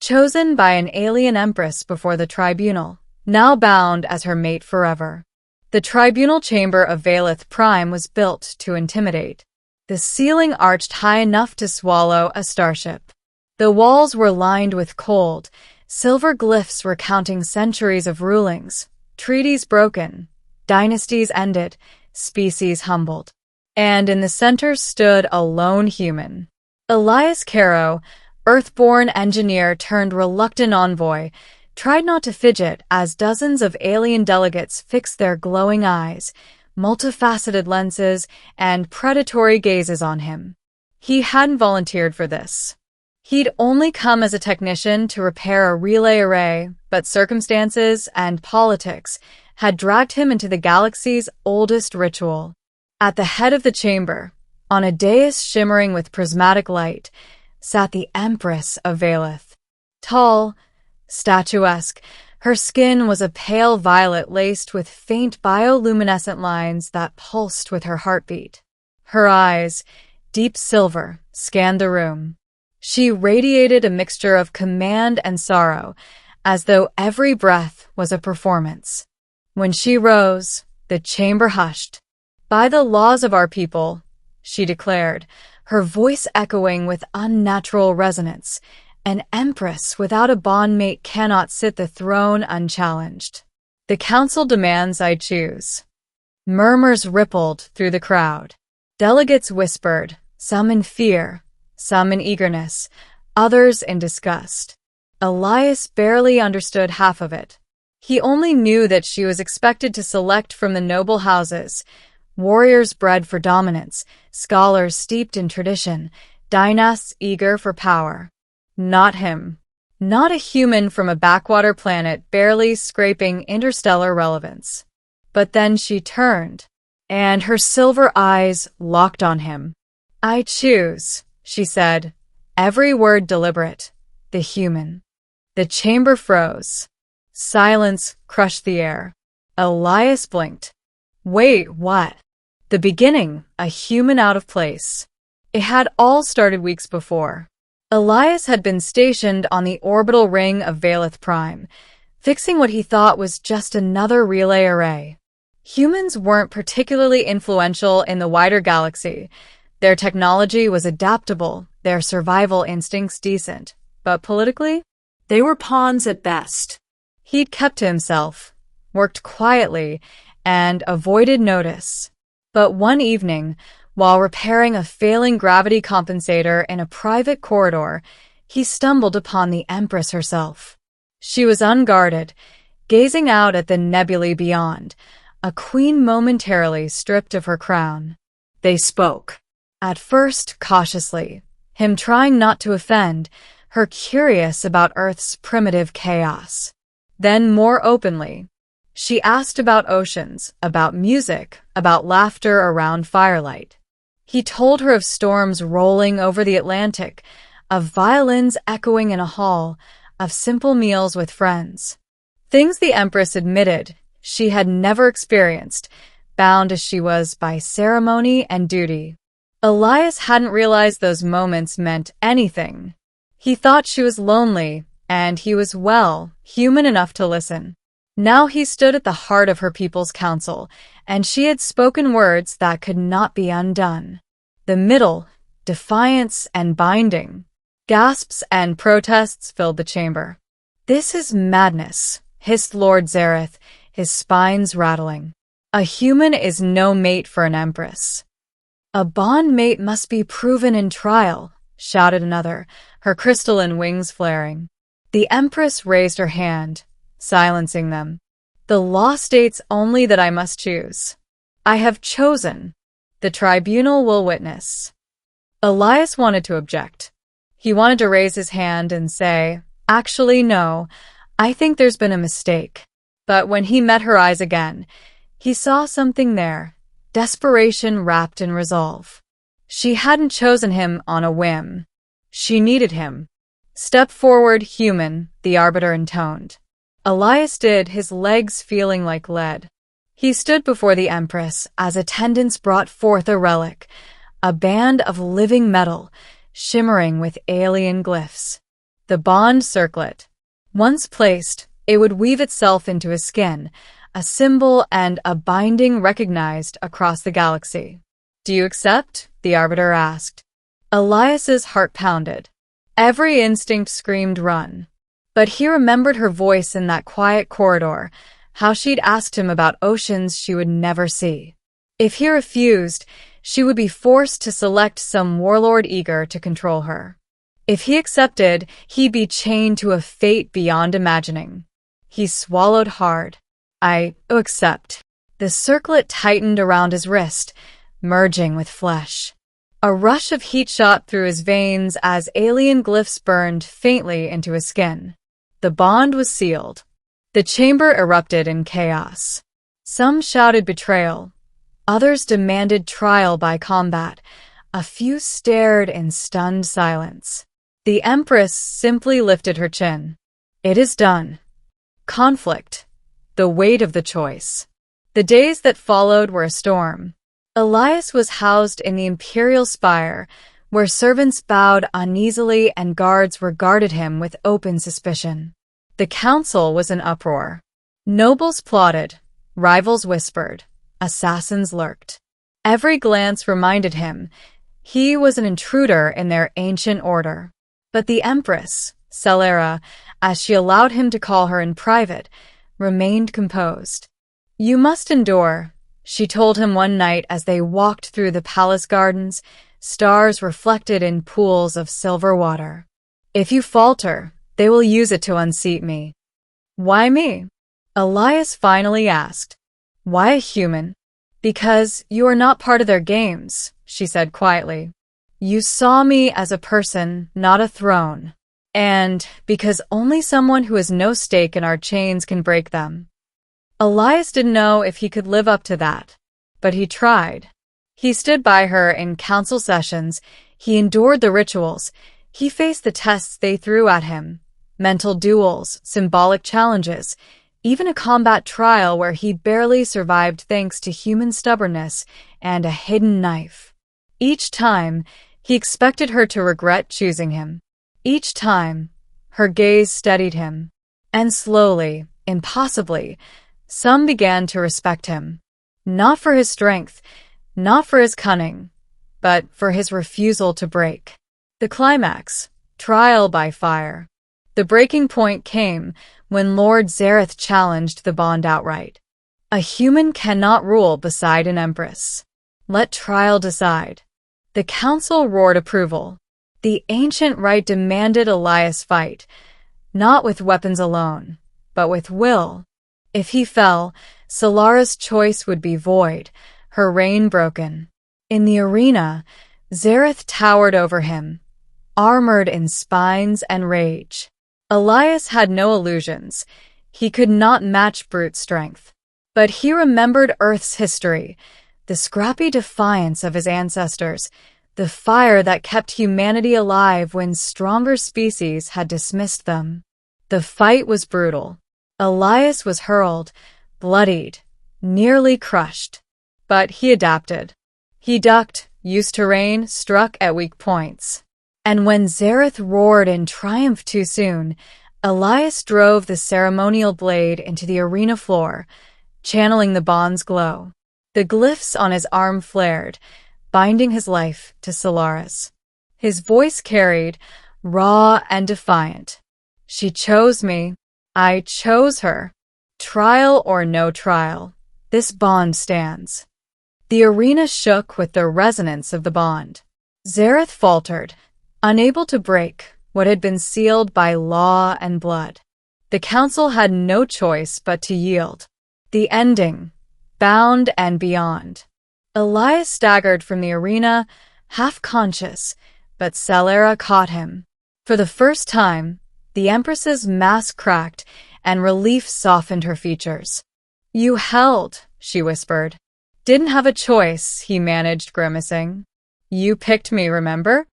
chosen by an alien empress before the tribunal, now bound as her mate forever. The tribunal chamber of Valeth Prime was built to intimidate. The ceiling arched high enough to swallow a starship. The walls were lined with cold, silver glyphs recounting centuries of rulings, treaties broken, dynasties ended, species humbled. And in the center stood a lone human. Elias Caro, Earthborn engineer turned reluctant envoy, tried not to fidget as dozens of alien delegates fixed their glowing eyes, multifaceted lenses, and predatory gazes on him. He hadn't volunteered for this. He'd only come as a technician to repair a relay array, but circumstances and politics had dragged him into the galaxy's oldest ritual. At the head of the chamber, on a dais shimmering with prismatic light, sat the Empress of Valeth. Tall, statuesque, her skin was a pale violet laced with faint bioluminescent lines that pulsed with her heartbeat. Her eyes, deep silver, scanned the room. She radiated a mixture of command and sorrow, as though every breath was a performance. When she rose, the chamber hushed. "By the laws of our people," she declared, her voice echoing with unnatural resonance, "an empress without a bondmate cannot sit the throne unchallenged. The council demands I choose." Murmurs rippled through the crowd. Delegates whispered, some in fear, some in eagerness, others in disgust. Elias barely understood half of it. He only knew that she was expected to select from the noble houses, warriors bred for dominance, scholars steeped in tradition, dynasts eager for power. Not him. Not a human from a backwater planet barely scraping interstellar relevance. But then she turned, and her silver eyes locked on him. "I choose," she said, every word deliberate. "The human." The chamber froze. Silence crushed the air. Elias blinked. Wait, what? The beginning, a human out of place. It had all started weeks before. Elias had been stationed on the orbital ring of Valeth Prime, fixing what he thought was just another relay array. Humans weren't particularly influential in the wider galaxy. Their technology was adaptable, their survival instincts decent, but politically, they were pawns at best. He'd kept to himself, worked quietly, and avoided notice. But one evening, while repairing a failing gravity compensator in a private corridor, he stumbled upon the Empress herself. She was unguarded, gazing out at the nebulae beyond, a queen momentarily stripped of her crown. They spoke. At first, cautiously, him trying not to offend, her curious about Earth's primitive chaos. Then more openly. She asked about oceans, about music, about laughter around firelight. He told her of storms rolling over the Atlantic, of violins echoing in a hall, of simple meals with friends. Things the Empress admitted she had never experienced, bound as she was by ceremony and duty. Elias hadn't realized those moments meant anything. He thought she was lonely, and he was, well, human enough to listen. Now he stood at the heart of her people's council, and she had spoken words that could not be undone. The middle, defiance and binding. Gasps and protests filled the chamber. "This is madness," hissed Lord Zareth, his spines rattling. "A human is no mate for an empress." "A bondmate must be proven in trial," shouted another, her crystalline wings flaring. The Empress raised her hand, silencing them. "The law states only that I must choose. I have chosen. The tribunal will witness." Elias wanted to object. He wanted to raise his hand and say, "Actually, no, I think there's been a mistake." But when he met her eyes again, he saw something there, desperation wrapped in resolve. She hadn't chosen him on a whim. She needed him. "Step forward, human," the arbiter intoned. Elias did, his legs feeling like lead. He stood before the Empress as attendants brought forth a relic, a band of living metal, shimmering with alien glyphs. The bond circlet. Once placed, it would weave itself into his skin, a symbol and a binding recognized across the galaxy. "Do you accept?" the Arbiter asked. Elias's heart pounded. Every instinct screamed run. But he remembered her voice in that quiet corridor, how she'd asked him about oceans she would never see. If he refused, she would be forced to select some warlord eager to control her. If he accepted, he'd be chained to a fate beyond imagining. He swallowed hard. "I accept." The circlet tightened around his wrist, merging with flesh. A rush of heat shot through his veins as alien glyphs burned faintly into his skin. The bond was sealed. The chamber erupted in chaos. Some shouted betrayal. Others demanded trial by combat. A few stared in stunned silence. The Empress simply lifted her chin. "It is done." Conflict. The weight of the choice. The days that followed were a storm. Elias was housed in the Imperial Spire, where servants bowed uneasily and guards regarded him with open suspicion. The council was in uproar. Nobles plotted, rivals whispered, assassins lurked. Every glance reminded him he was an intruder in their ancient order. But the Empress, Celera, as she allowed him to call her in private, remained composed. "You must endure," she told him one night as they walked through the palace gardens, stars reflected in pools of silver water. "If you falter, they will use it to unseat me." "Why me?" Elias finally asked. "Why a human?" "Because you are not part of their games," she said quietly. "You saw me as a person, not a throne. And because only someone who has no stake in our chains can break them." Elias didn't know if he could live up to that, but he tried. He stood by her in council sessions, he endured the rituals, he faced the tests they threw at him, mental duels, symbolic challenges, even a combat trial where he barely survived thanks to human stubbornness and a hidden knife. Each time, he expected her to regret choosing him. Each time, her gaze steadied him. And slowly, impossibly, some began to respect him. Not for his strength, not for his cunning, but for his refusal to break. The climax, trial by fire. The breaking point came when Lord Zareth challenged the bond outright. A human cannot rule beside an empress. Let trial decide. The council roared approval. The ancient right demanded Elias fight, not with weapons alone, but with will. If he fell, Solara's choice would be void, her reign broken. In the arena, Zareth towered over him, armored in spines and rage. Elias had no illusions. He could not match brute strength. But he remembered Earth's history, the scrappy defiance of his ancestors, the fire that kept humanity alive when stronger species had dismissed them. The fight was brutal. Elias was hurled, bloodied, nearly crushed. But he adapted. He ducked, used terrain, struck at weak points. And when Zareth roared in triumph too soon, Elias drove the ceremonial blade into the arena floor, channeling the bond's glow. The glyphs on his arm flared, binding his life to Solara's. His voice carried, raw and defiant. "She chose me. I chose her. Trial or no trial, this bond stands." The arena shook with the resonance of the bond. Zareth faltered, unable to break what had been sealed by law and blood. The council had no choice but to yield. The ending, bound and beyond. Elias staggered from the arena, half conscious, but Celera caught him. For the first time, the Empress's mask cracked and relief softened her features. "You held," she whispered. "Didn't have a choice," he managed, grimacing. "You picked me, remember?"